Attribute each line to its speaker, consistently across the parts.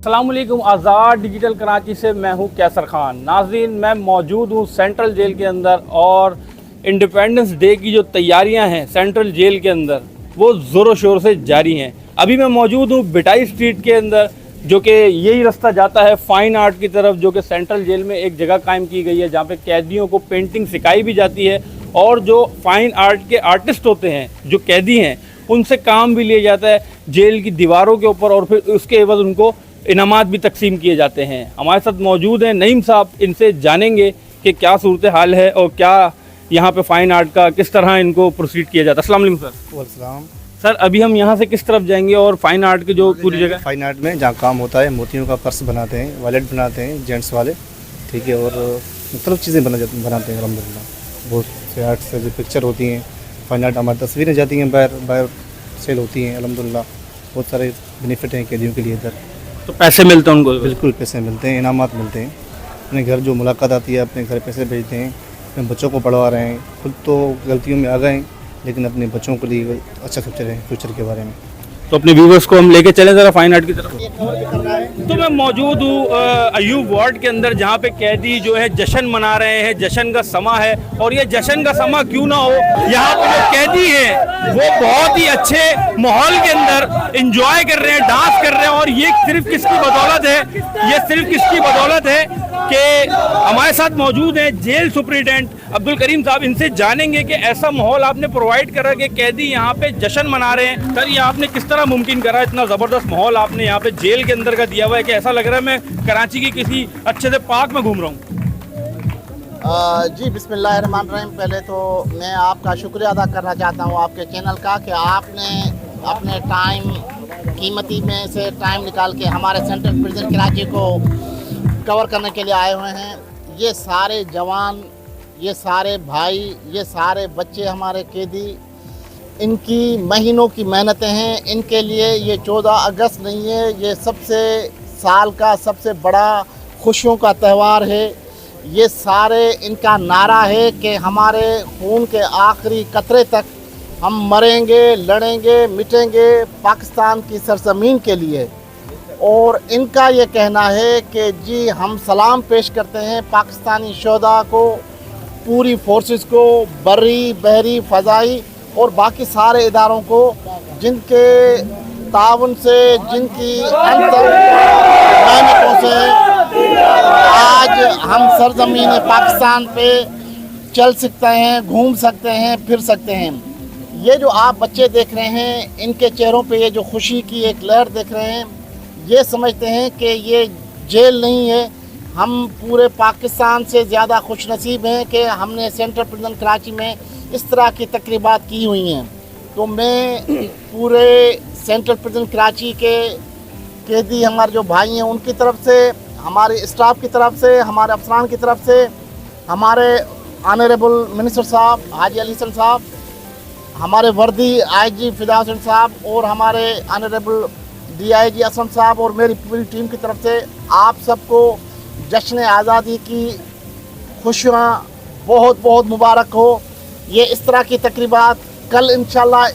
Speaker 1: अस्सलामुअलैकुम। आज़ाद डिजिटल कराची से मैं हूं कैसर खान। नाज़रीन, मैं मौजूद हूं सेंट्रल जेल के अंदर और इंडिपेंडेंस डे की जो तैयारियां हैं सेंट्रल जेल के अंदर वो ज़ोरों शोर से जारी हैं। अभी मैं मौजूद हूं बिटाई स्ट्रीट के अंदर, जो कि यही रास्ता जाता है फ़ाइन आर्ट की तरफ, जो कि सेंट्रल जेल में एक जगह कायम की गई है जहाँ पे कैदियों को पेंटिंग सिखाई भी जाती है और जो फ़ाइन आर्ट के आर्टिस्ट होते हैं, जो कैदी हैं, उनसे काम भी लिया जाता है जेल की दीवारों के ऊपर और फिर उसके एवज उनको इनामात भी तकसीम किए जाते हैं। हमारे साथ मौजूद हैं नईम साहब, इनसे जानेंगे कि क्या सूरत हाल है और क्या यहाँ पे फ़ाइन आर्ट का किस तरह इनको प्रोसीड किया जाता है। अस्सलाम वालेकुम सर।
Speaker 2: वालेकुम।
Speaker 1: सर, अभी हम यहाँ से किस तरफ जाएंगे और फ़ाइन आर्ट की जो पूरी जगह
Speaker 2: फ़ाइन आर्ट में जहाँ काम होता है, मोतियों का पर्स बनाते हैं, वॉलेट बनाते हैं जेंट्स वाले, ठीक है, और मुख्तलिफ चीज़ें बनाते हैं अल्हम्दुलिल्लाह। बहुत से आर्ट से जो पिक्चर होती हैं, फ़ाइन आर्ट हमारी तस्वीरें जाती हैं बाहर सेल होती हैं अल्हम्दुलिल्लाह। बहुत सारे बेनिफिट हैं कैदियों के लिए इधर।
Speaker 1: तो पैसे मिलते हैं उनको?
Speaker 2: बिल्कुल पैसे मिलते हैं, इनामात मिलते हैं। अपने घर जो मुलाकात आती है अपने घर पैसे भेजते हैं, अपने बच्चों को पढ़वा रहे हैं। खुद तो गलतियों में आ गए हैं लेकिन अपने बच्चों के लिए अच्छा सोच रहे हैं फ्यूचर के बारे में।
Speaker 1: तो अपने व्यूवर्स को हम लेके चलें ज़रा फ़ाइन आर्ट की तरफ। तो मैं मौजूद हूँ अयूब वार्ड के अंदर, जहाँ पे कैदी जो है जश्न मना रहे हैं। जश्न का समा है और ये जश्न का समा क्यों ना हो, यहाँ पे जो कैदी हैं वो बहुत ही अच्छे माहौल के अंदर इंजॉय कर रहे हैं, डांस कर रहे हैं। और ये सिर्फ किसकी बदौलत है, ये सिर्फ किसकी बदौलत है कि हमारे साथ मौजूद हैं जेल सुपरिटेंडेंट अब्दुल करीम साहब। इनसे जानेंगे कि ऐसा माहौल आपने प्रोवाइड करा कि कैदी यहाँ पे जश्न मना रहे हैं। सर, ये आपने किस तरह मुमकिन करा? इतना ज़बरदस्त माहौल आपने यहाँ पे जेल के अंदर का दिया हुआ है कि ऐसा लग रहा है मैं कराची की किसी अच्छे से पार्क में घूम रहा हूँ।
Speaker 3: जी बिस्मिल्लाहिर्रहमानिर्रहीम। पहले तो मैं आपका शुक्रिया अदा करना चाहता हूँ आपके चैनल का कि आपने अपने टाइम कीमती में से टाइम निकाल के हमारे सेंट्रल प्रिजन कराची को कवर करने के लिए आए हुए हैं। ये सारे जवान, ये सारे भाई, ये सारे बच्चे हमारे कैदी, इनकी महीनों की मेहनतें हैं। इनके लिए ये 14 अगस्त नहीं है, ये सबसे साल का सबसे बड़ा खुशियों का त्यौहार है। ये सारे इनका नारा है कि हमारे खून के आखिरी कतरे तक हम मरेंगे, लड़ेंगे, मिटेंगे पाकिस्तान की सरजमीन के लिए। और इनका ये कहना है कि जी हम सलाम पेश करते हैं पाकिस्तानी शोहदा को, पूरी फोर्सेस को, बर्री, बहरी, फ़ज़ाई और बाकी सारे इदारों को, जिनके ताउन से, जिनकी मेहनतों से आज हम सरजमीन पाकिस्तान पे चल सकते हैं, घूम सकते हैं, फिर सकते हैं। ये जो आप बच्चे देख रहे हैं, इनके चेहरों पे ये जो खुशी की एक लहर देख रहे हैं, ये समझते हैं कि ये जेल नहीं है। हम पूरे पाकिस्तान से ज़्यादा खुशनसीब हैं कि हमने सेंट्रल प्रिजन कराची में इस तरह की तकरीबात की हुई हैं। तो मैं पूरे सेंट्रल प्रिजन कराची के कैदी हमारे जो भाई हैं उनकी तरफ से, हमारे स्टाफ की तरफ से, हमारे अफसरान की तरफ से, हमारे ऑनरेबल मिनिस्टर साहब हाजी अली हसन साहब, हमारे वर्दी IG फिदा हुसैन साहब और हमारे ऑनरेबल DIG असम साहब और मेरी पूरी टीम की तरफ से आप सबको जश्न आज़ादी की खुशियाँ बहुत बहुत मुबारक हो। ये इस तरह की तकरीबात कल इंशाल्लाह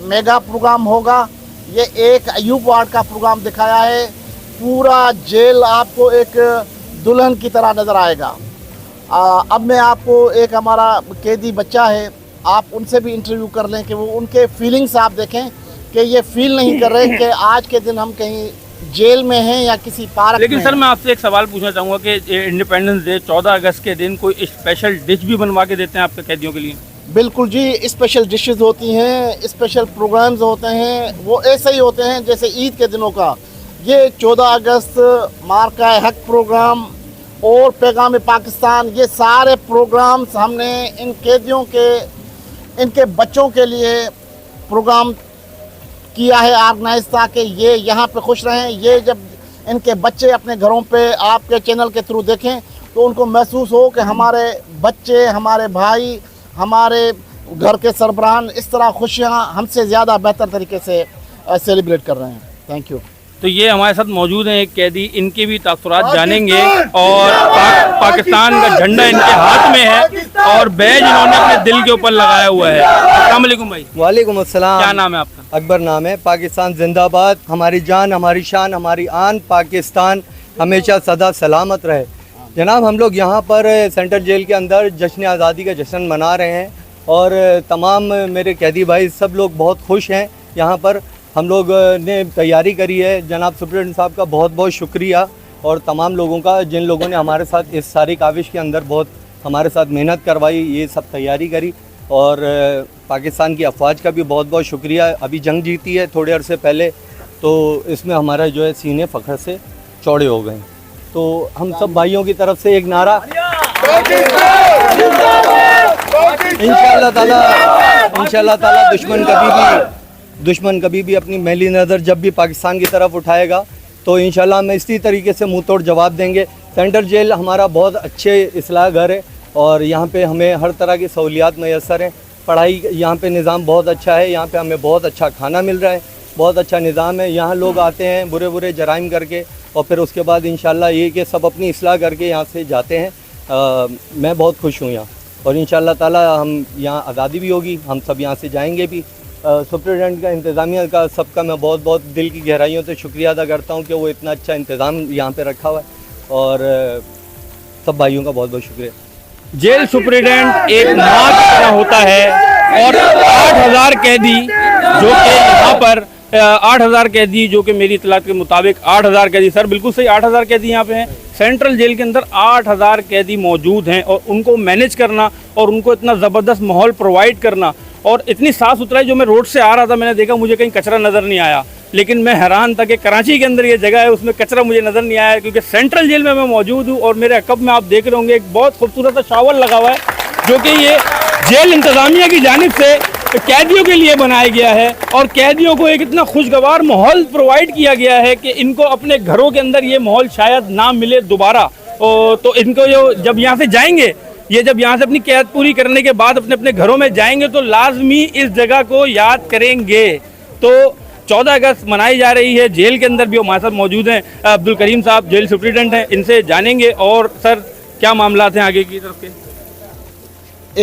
Speaker 3: मेगा प्रोग्राम होगा। ये एक अयूब वार्ड का प्रोग्राम दिखाया है, पूरा जेल आपको एक दुल्हन की तरह नज़र आएगा। अब मैं आपको एक हमारा कैदी बच्चा है, आप उनसे भी इंटरव्यू कर लें कि वो उनके फीलिंग्स आप देखें कि ये फील नहीं कर रहे कि आज के दिन हम कहीं जेल में हैं या किसी पार्क में।
Speaker 1: लेकिन सर, मैं आपसे एक सवाल पूछना चाहूँगा कि इंडिपेंडेंस डे 14 अगस्त के दिन कोई स्पेशल डिश भी बनवा के देते हैं आपके कैदियों के लिए?
Speaker 3: बिल्कुल जी, स्पेशल डिशेस होती हैं, स्पेशल प्रोग्राम्स होते हैं, वो ऐसे ही होते हैं जैसे ईद के दिनों का। ये 14 अगस्त, मार्का हक प्रोग्राम और पैगाम पाकिस्तान, ये सारे प्रोग्राम्स हमने इन कैदियों के, इनके बच्चों के लिए प्रोग्राम किया है ऑर्गेनाइज, ताकि ये यहाँ पे खुश रहें। ये जब इनके बच्चे अपने घरों पे आपके चैनल के थ्रू देखें तो उनको महसूस हो कि हमारे बच्चे, हमारे भाई, हमारे घर के सरबराहान इस तरह खुशियाँ हमसे ज़्यादा बेहतर तरीके से सेलिब्रेट कर रहे हैं। Thank you.
Speaker 1: तो ये हमारे साथ मौजूद हैं एक कैदी, इनके भी तासुरात जानेंगे। और पाकिस्तान का झंडा इनके हाथ में है और बैज इन्होंने अपने दिल के ऊपर लगाया हुआ है। अस्सलाम वालेकुम भाई।
Speaker 4: वालेकुम अस्सलाम।
Speaker 1: क्या नाम है आपका?
Speaker 4: अकबर नाम है। पाकिस्तान जिंदाबाद। हमारी जान, हमारी शान, हमारी आन। पाकिस्तान हमेशा सदा सलामत रहे। जनाब, हम लोग यहाँ पर सेंट्रल जेल के अंदर जश्न आज़ादी का जश्न मना रहे हैं और तमाम मेरे कैदी भाई सब लोग बहुत खुश हैं। यहाँ पर हम लोग ने तैयारी करी है। जनाब सुप्रीडेंट साहब का बहुत बहुत शुक्रिया और तमाम लोगों का जिन लोगों ने हमारे साथ इस सारी काविश के अंदर बहुत हमारे साथ मेहनत करवाई, ये सब तैयारी करी। और पाकिस्तान की अफवाज का भी बहुत बहुत शुक्रिया। अभी जंग जीती है थोड़े अरसे पहले, तो इसमें हमारा जो है सीने फ़ख्र से चौड़े हो गए। तो हम सब भाइयों की तरफ से एक नारा, इंशाअल्लाह ताला दुश्मन कभी भी अपनी मैली नज़र जब भी पाकिस्तान की तरफ उठाएगा तो इंशाअल्लाह हम इसी तरीके से मुंह तोड़ जवाब देंगे। सेंट्रल जेल हमारा बहुत अच्छे इस्लाह घर है और यहाँ पे हमें हर तरह की सहूलियात मैसर हैं। पढ़ाई यहाँ पे निज़ाम बहुत अच्छा है। यहाँ पे हमें बहुत अच्छा खाना मिल रहा है, बहुत अच्छा निज़ाम है। यहाँ लोग आते हैं बुरे बुरे जराइम करके और फिर उसके बाद इंशाअल्लाह ये कि सब अपनी इस्लाह करके यहाँ से जाते हैं। मैं बहुत खुश हूँ यहाँ और इंशाअल्लाह ताला हम यहाँ आज़ादी भी होगी, हम सब यहाँ से जाएंगे भी। सुप्रीडेंट का, इंतज़ामिया का, सबका मैं बहुत बहुत दिल की गहराइयों से शुक्रिया अदा करता हूँ कि वो इतना अच्छा इंतज़ाम यहाँ पे रखा हुआ है और सब भाइयों का बहुत बहुत शुक्रिया।
Speaker 1: जेल सुप्रीडेंट एक माँ की तरह होता है और 8,000 कैदी जो कि यहाँ पर 8,000 कैदी जो कि मेरी इतलात के मुताबिक 8,000 कैदी, सर बिल्कुल सही, 8,000 कैदी यहाँ पे हैं। सेंट्रल जेल के अंदर 8,000 कैदी मौजूद हैं और उनको मैनेज करना और उनको इतना ज़बरदस्त माहौल प्रोवाइड करना और इतनी साफ़ सुथराई। जो मैं रोड से आ रहा था मैंने देखा, मुझे कहीं कचरा नज़र नहीं आया, लेकिन मैं हैरान था कि कराची के अंदर ये जगह है उसमें कचरा मुझे नज़र नहीं आया, क्योंकि सेंट्रल जेल में मैं मौजूद हूँ। और मेरे अकब में आप देख रहे होंगे एक बहुत खूबसूरत सा शावर लगा हुआ है जो कि ये जेल इंतज़ामिया की जानिब से कैदियों के लिए बनाया गया है और कैदियों को एक इतना खुशगवार माहौल प्रोवाइड किया गया है कि इनको अपने घरों के अंदर ये माहौल शायद ना मिले दोबारा। तो इनको जो जब यहाँ से जाएंगे, ये जब यहाँ से अपनी कैद पूरी करने के बाद अपने अपने घरों में जाएंगे तो लाजमी इस जगह को याद करेंगे। तो 14 अगस्त मनाई जा रही है। जेल के अंदर भी हमारे साथ मौजूद हैं अब्दुल करीम साहब, जेल सुप्रीडेंट हैं, इनसे जानेंगे। और सर क्या मामला हैं आगे की तरफ के?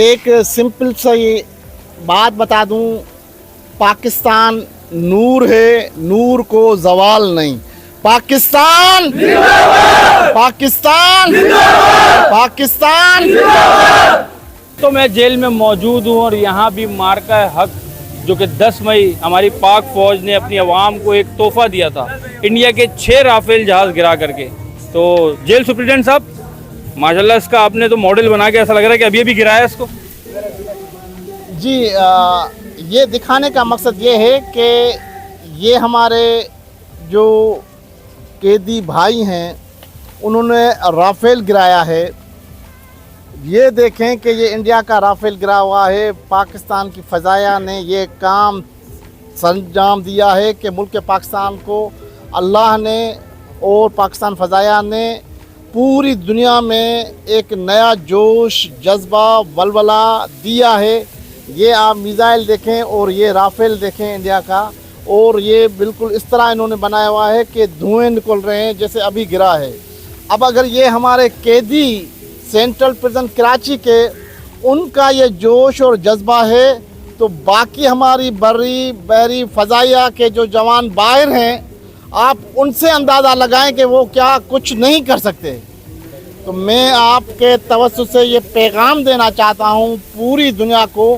Speaker 3: एक सिंपल सा ये बात बता दूं, पाकिस्तान नूर है, नूर को जवाल नहीं। पाकिस्तान पाकिस्तान पाकिस्तान।
Speaker 1: तो मैं जेल में मौजूद हूँ और यहाँ भी मार्का हक जो कि 10 मई हमारी पाक फौज ने अपनी आवाम को एक तोहफा दिया था, इंडिया के 6 राफेल जहाज़ गिरा करके। तो जेल सुप्रीडेंट साहब माशाल्लाह, इसका आपने तो मॉडल बना के ऐसा लग रहा है कि अभी गिराया इसको।
Speaker 3: जी, ये दिखाने का मकसद ये है कि ये हमारे जो कैदी भाई हैं उन्होंने राफेल गिराया है। ये देखें कि ये इंडिया का राफेल गिरा हुआ है। पाकिस्तान की फ़ज़ाया ने ये काम सरंजाम दिया है कि मुल्क पाकिस्तान को अल्लाह ने और पाकिस्तान फ़ज़ाया ने पूरी दुनिया में एक नया जोश, जज्बा, वलवला दिया है। ये आप मिसाइल देखें और ये राफेल देखें इंडिया का, और ये बिल्कुल इस तरह इन्होंने बनाया हुआ है कि धुएं निकल रहे हैं जैसे अभी गिरा है। अब अगर ये हमारे कैदी सेंट्रल प्रिजन कराची के, उनका ये जोश और जज्बा है, तो बाकी हमारी बर्री बहरी फ़ज़ाइया के जो जवान बाहर हैं, आप उनसे अंदाज़ा लगाएं कि वो क्या कुछ नहीं कर सकते। तो मैं आपके तवज्जुह से ये पैगाम देना चाहता हूँ पूरी दुनिया को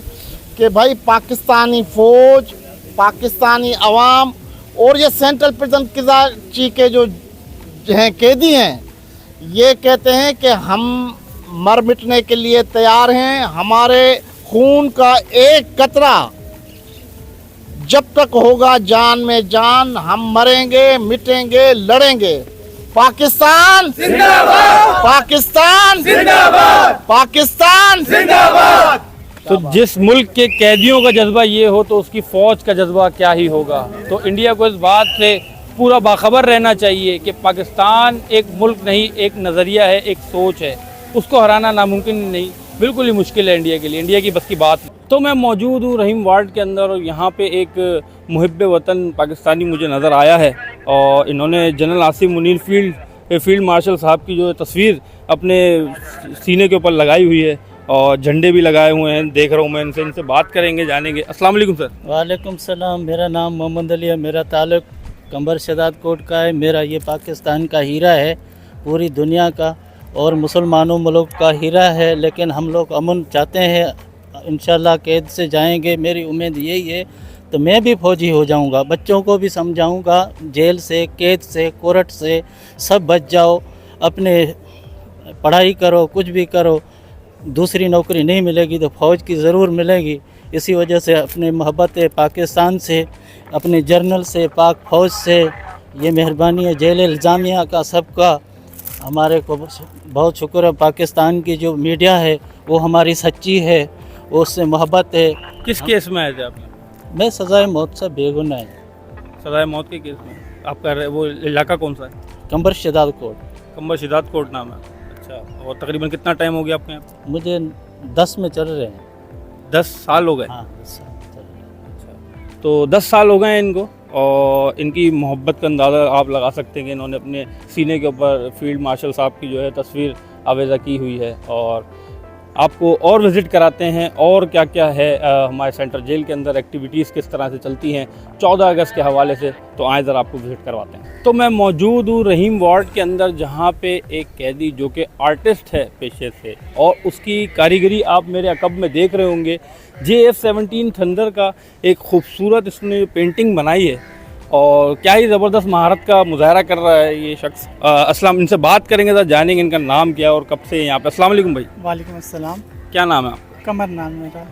Speaker 3: कि भाई पाकिस्तानी फ़ौज, पाकिस्तानी अवाम और ये सेंट्रल प्रिजन कराची के जो हैं कैदी हैं, ये कहते हैं कि हम मर मिटने के लिए तैयार हैं। हमारे खून का एक कतरा जब तक होगा जान में जान, हम मरेंगे, मिटेंगे, लड़ेंगे। पाकिस्तान जिंदाबाद, पाकिस्तान जिंदाबाद, पाकिस्तान जिंदाबाद।
Speaker 1: तो जिस मुल्क के कैदियों का जज्बा ये हो तो उसकी फ़ौज का जज्बा क्या ही होगा। तो इंडिया को इस बात से पूरा बाखबर रहना चाहिए कि पाकिस्तान एक मुल्क नहीं, एक नज़रिया है, एक सोच है। उसको हराना नामुमकिन नहीं, बिल्कुल ही मुश्किल है इंडिया के लिए, इंडिया की बस की बात। तो मैं मौजूद हूँ रहीम वार्ड के अंदर और यहाँ पे एक मुहिब्बे वतन पाकिस्तानी मुझे नज़र आया है और इन्होंने general Asif Munir field marshal साहब की जो तस्वीर अपने सीने के ऊपर लगाई हुई है और झंडे भी लगाए हुए हैं। देख रहा हूँ मैं, इनसे बात करेंगे, जानेंगे। अस्सलाम वालेकुम सर।
Speaker 5: वालेकुम सलाम। मेरा नाम मोहम्मद अली है। मेरा ताल्लुक कंबर शदाद कोट का है। मेरा ये पाकिस्तान का हीरा है, पूरी दुनिया का और मुसलमानों मुल्क का हीरा है। लेकिन हम लोग अमन चाहते हैं, इंशाल्लाह कैद से जाएंगे, मेरी उम्मीद यही है। तो मैं भी फ़ौजी हो जाऊंगा, बच्चों को भी समझाऊंगा, जेल से, कैद से, कोर्ट से सब बच जाओ, अपने पढ़ाई करो, कुछ भी करो। दूसरी नौकरी नहीं मिलेगी तो फ़ौज की ज़रूर मिलेगी। इसी वजह से अपनी मोहब्बत पाकिस्तान से, अपने जर्नल से, पाक फ़ौज से ये मेहरबानी है जेल इंतज़ामिया का, सबका। हमारे को बहुत शुक्र है, पाकिस्तान की जो मीडिया है वो हमारी सच्ची है, उससे मोहब्बत है।
Speaker 1: किस केस में आए थे आप?
Speaker 5: मैं सज़ाए मौत से बेगुनाह है।
Speaker 1: सजाए मौत के केस में? आपका वो इलाका कौन सा है?
Speaker 5: कंबर शदाद कोट।
Speaker 1: कंबर शिदात कोट नाम है। अच्छा, और तकरीबन कितना टाइम हो गया आपके यहाँ?
Speaker 5: मुझे 10 में चल रहे हैं।
Speaker 1: 10 साल हो गए।
Speaker 5: हाँ 10 साल चल रहे हैं।
Speaker 1: तो 10 साल हो गए हैं इनको, और इनकी मोहब्बत का अंदाज़ा आप लगा सकते हैं कि इन्होंने अपने सीने के ऊपर फील्ड मार्शल साहब की जो है तस्वीर आवेज़ा की हुई है। और आपको और विज़िट कराते हैं और क्या क्या है हमारे सेंट्रल जेल के अंदर एक्टिविटीज़ किस तरह से चलती हैं 14 अगस्त के हवाले से। तो आए ज़रा आपको विज़िट करवाते हैं। तो मैं मौजूद हूँ रहीम वार्ड के अंदर, जहाँ पे एक कैदी जो कि आर्टिस्ट है पेशे से, और उसकी कारीगरी आप मेरे अकब में देख रहे होंगे। JF-17 थंडर का एक खूबसूरत इसने पेंटिंग बनाई है, और क्या ही ज़बरदस्त महारत का मुजाहरा कर रहा है ये शख्स। अस्सलाम, इनसे बात करेंगे तो जानेंगे इनका नाम क्या है और कब से हैं यहाँ पे। अस्सलाम वालेकुम भाई।
Speaker 6: वालेकुम अस्सलाम।
Speaker 1: क्या नाम है आपका?
Speaker 6: कमर नाम मेरा।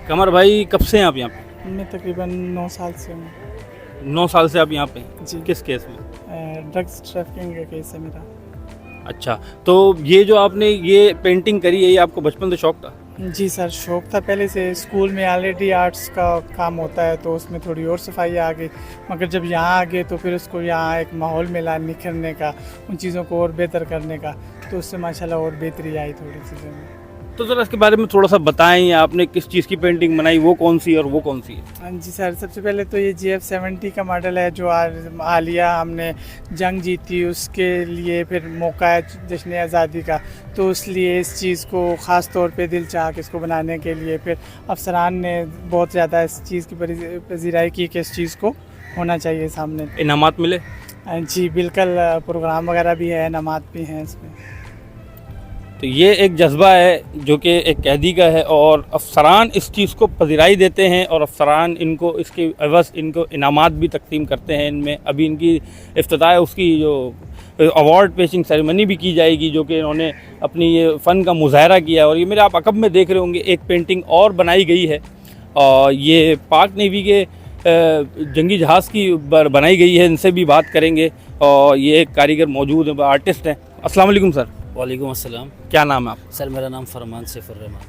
Speaker 1: कमर भाई, कब से हैं आप यहाँ पे?
Speaker 6: मैं तकरीबन 9 साल से हूँ।
Speaker 1: 9 साल से आप यहाँ पे हैं?
Speaker 6: जी।
Speaker 1: किस केस में?
Speaker 6: ड्रग्स ट्रैफिकिंग का केस है मेरा।
Speaker 1: अच्छा, तो ये जो आपने ये पेंटिंग करी है, ये आपको बचपन से शौक था?
Speaker 6: जी सर, शौक था पहले से। स्कूल में ऑलरेडी आर्ट्स का काम होता है तो उसमें थोड़ी और सफाई आ गई, मगर जब यहाँ आ गए तो फिर उसको यहाँ एक माहौल मिला निखरने का, उन चीज़ों को और बेहतर करने का, तो उससे माशाल्लाह और बेहतरी आई थोड़ी चीज़ों में।
Speaker 1: तो ज़रा इसके बारे में थोड़ा सा बताएं, आपने किस चीज़ की पेंटिंग बनाई, वो कौन सी और वो कौन सी है?
Speaker 6: हाँ जी सर, सबसे पहले तो ये JF-70 का मॉडल है जो हालिया हमने जंग जीती उसके लिए फिर मौका है जश्न आज़ादी का, तो इसलिए इस चीज़ को ख़ास तौर पे दिल चाह के इसको बनाने के लिए फिर अफसरान ने बहुत ज़्यादा इस चीज़ की पजीराई की कि इस चीज़ को होना चाहिए सामने।
Speaker 1: इनामात मिले?
Speaker 6: जी बिल्कुल, प्रोग्राम वगैरह भी है, इनामात भी हैं इसमें।
Speaker 1: तो ये एक जज्बा है जो कि एक कैदी का है, और अफसरान इस चीज़ को पजीराई देते हैं, और अफसरान इनको इसके एवज़ इनको इनामात भी तकसीम करते हैं। इनमें अभी इनकी इफ्तिताह उसकी जो अवार्ड पेशिंग सेरेमनी भी की जाएगी, जो कि इन्होंने अपनी ये फ़न का मुजाहरा किया। और ये मेरे आप अकब में देख रहे होंगे एक पेंटिंग और बनाई गई है, और ये पाक नेवी के जंगी जहाज़ की बनाई गई है। इनसे भी बात करेंगे, और ये एक कारीगर मौजूद है, आर्टिस्ट हैं। अस्सलाम वालेकुम सर।
Speaker 7: वालेकुम अस्सलाम।
Speaker 1: क्या नाम है आप?
Speaker 7: सर मेरा नाम फरमान सैफुर्रहमान।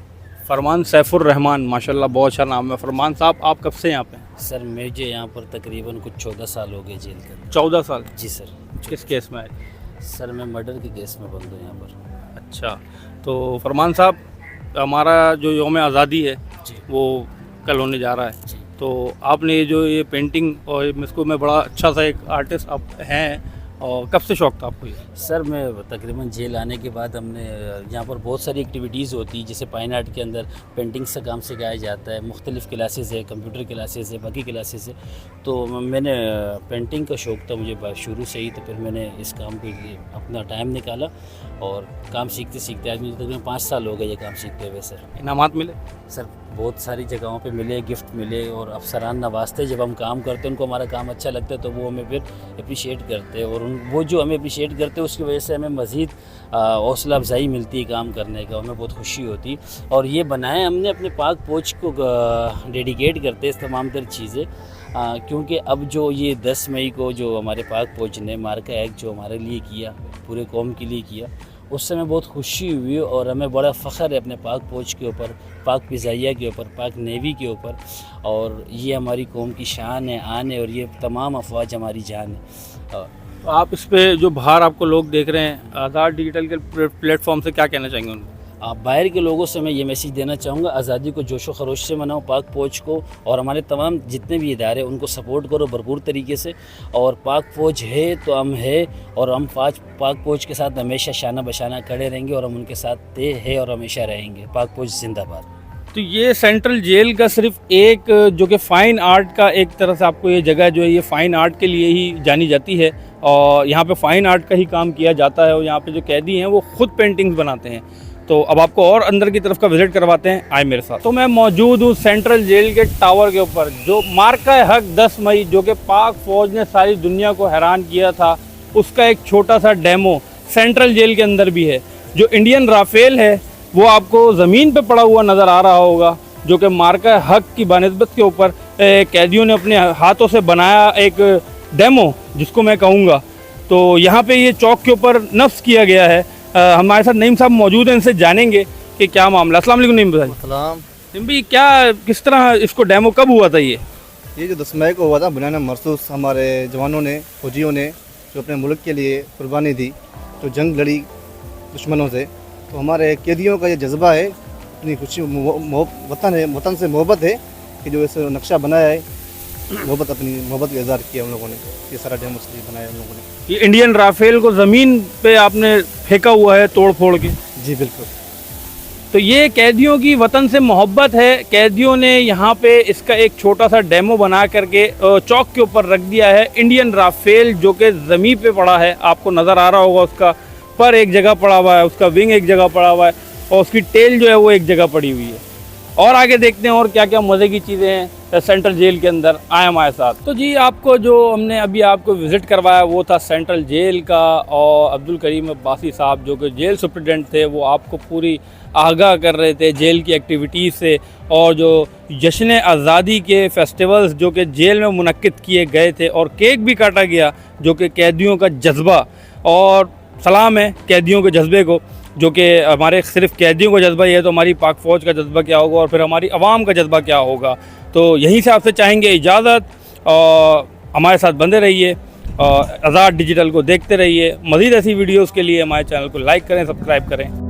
Speaker 1: फरमान सैफुर्रहमान, माशाल्लाह बहुत अच्छा नाम है। फरमान साहब, आप कब से यहाँ पे हैं?
Speaker 7: सर मुझे यहाँ पर तकरीबन कुछ 14 साल हो गए जेल के।
Speaker 1: 14 साल?
Speaker 7: जी सर।
Speaker 1: किस केस में आए?
Speaker 7: सर मैं मर्डर के केस में बंद हूँ यहाँ पर।
Speaker 1: अच्छा, तो फरमान साहब, हमारा जो यौम आज़ादी है
Speaker 7: जी।
Speaker 1: वो कल होने जा रहा है,
Speaker 7: जी।
Speaker 1: तो आपने ये जो ये पेंटिंग, और इसको मैं बड़ा अच्छा सा एक आर्टिस्ट आप हैं, और कब से शौक था आपको ये?
Speaker 7: सर मैं तकरीबन जेल आने के बाद हमने यहाँ पर बहुत सारी एक्टिविटीज़ होती है, जैसे फाइन आर्ट के अंदर पेंटिंग्स का काम सिखाया जाता है, मुख्तलिफ़ क्लासेस है, कंप्यूटर क्लासेस है, बाकी क्लासेस है। तो मैंने पेंटिंग का शौक़ था मुझे शुरू से ही, तो फिर मैंने इस काम के लिए अपना टाइम निकाला, और काम सीखते सीखते आज मुझे तकरीबन 5 साल हो गए ये काम सीखते हुए। सर
Speaker 1: इनामात मिले?
Speaker 7: सर बहुत सारी जगहों पे मिले, गिफ्ट मिले, और अफसरान नवाजते जब हम काम करते हैं, उनको हमारा काम अच्छा लगता है तो वो हमें फिर अप्रिशिएट करते हैं, और वो जो हमें अप्रिशिएट करते हैं उसकी वजह से हमें मज़ीद हौसला अफजाई मिलती है काम करने का, हमें बहुत खुशी होती है। और ये बनाए हमने अपने पाक पोच को डेडिकेट करते हैं तमाम तर चीज़ें, क्योंकि अब जो ये 10 मई को जो हमारे पाक पोच ने मार्का एक्ट जो हमारे लिए किया, पूरे कौम के लिए किया, उससे हमें बहुत खुशी हुई, और हमें बड़ा फ़ख्र है अपने पाक पोच के ऊपर, पाक फ़िज़ाइया के ऊपर, पाक नेवी के ऊपर, और ये हमारी कौम की शान है, आन है, और ये तमाम अफवाज हमारी जान है।
Speaker 1: तो आप इस पे जो बाहर आपको लोग देख रहे हैं, आज़ाद डिजिटल के प्लेटफॉर्म से क्या कहना चाहेंगे उनको?
Speaker 7: बाहर के लोगों से मैं ये मैसेज देना चाहूँगा, आज़ादी को जोशो खरोश से मनाओ, पाक फ़ौज को और हमारे तमाम जितने भी इदारे उनको सपोर्ट करो भरपूर तरीके से। और पाक फ़ौज है तो हम है, और हम पाक फ़ौज के साथ हमेशा शाना बशाना खड़े रहेंगे और हम उनके साथ थे है और हमेशा रहेंगे। पाक फ़ौज जिंदाबाद।
Speaker 1: तो ये सेंट्रल जेल का सिर्फ एक जो कि फ़ाइन आर्ट का एक तरह से आपको ये जगह जो है ये फ़ाइन आर्ट के लिए ही जानी जाती है और यहाँ पे फ़ाइन आर्ट का ही काम किया जाता है और यहाँ पे जो कैदी हैं वो खुद पेंटिंग्स बनाते हैं। तो अब आपको और अंदर की तरफ का विज़िट करवाते हैं, आए मेरे साथ। तो मैं मौजूद हूँ सेंट्रल जेल के टावर के ऊपर, जो मार्का हक 10 मई जो कि पाक फ़ौज ने सारी दुनिया को हैरान किया था, उसका एक छोटा सा डेमो सेंट्रल जेल के अंदर भी है। जो इंडियन राफेल है वो आपको ज़मीन पे पड़ा हुआ नज़र आ रहा होगा, जो कि मार्का हक की बानिस्बत के ऊपर कैदियों ने अपने हाथों से बनाया एक डेमो जिसको मैं कहूँगा। तो यहाँ पे ये चौक के ऊपर नफ्स किया गया है। हमारे साथ नईम साहब मौजूद हैं, इनसे जानेंगे कि क्या मामला। अस्सलाम वालेकुम नईम भाई।
Speaker 2: सलाम।
Speaker 1: नईम भाई, क्या किस तरह इसको डेमो कब हुआ था?
Speaker 2: ये जो 10 मई को हुआ था, बनाना मखसूस हमारे जवानों ने, फौजियों ने जो अपने मुल्क के लिए कुर्बानी दी, जो जंग लड़ी दुश्मनों से, तो हमारे कैदियों का ये जज्बा है, इतनी खुशी वतन से मोहब्बत है कि जो ऐसे नक्शा बनाया है, अपनी मोहब्बत का इज़हार किया हम लोगों ने। ये सारा डेमो बनाया हम लोगों ने।
Speaker 1: ये इंडियन राफेल को ज़मीन पे आपने फेंका हुआ है तोड़ फोड़ के?
Speaker 2: जी बिल्कुल।
Speaker 1: तो ये कैदियों की वतन से मोहब्बत है। कैदियों ने यहाँ पे इसका एक छोटा सा डेमो बना करके चौक के ऊपर रख दिया है। इंडियन राफेल जो कि ज़मीन पे पड़ा है, आपको नज़र आ रहा होगा, उसका पर एक जगह पड़ा हुआ है, उसका विंग एक जगह पड़ा हुआ है और उसकी टेल जो है वो एक जगह पड़ी हुई है। और आगे देखते हैं और क्या क्या मज़े की चीज़ें हैं सेंट्रल जेल के अंदर। आए हमारे साथ। तो जी, आपको जो हमने अभी आपको विज़िट करवाया वो था सेंट्रल जेल का, और अब्दुल करीम अब्बासी साहब जो कि जेल सुप्रिटेंडेंट थे वो आपको पूरी आगाह कर रहे थे जेल की एक्टिविटीज़ से, और जो जश्न आज़ादी के फेस्टिवल्स जो कि जेल में मुनक्किद किए गए थे और केक भी काटा गया, जो कि कैदियों का जज्बा, और सलाम है कैदियों के जज्बे को, जो कि हमारे सिर्फ कैदियों का जज्बा ही है तो हमारी पाक फ़ौज का जज्बा क्या होगा और फिर हमारी आवाम का जज्बा क्या होगा। तो यहीं से आपसे चाहेंगे इजाज़त, और हमारे साथ बंधे रहिए और आज़ाद डिजिटल को देखते रहिए। मज़ीद ऐसी वीडियोज़ के लिए हमारे चैनल को लाइक करें, सब्सक्राइब करें।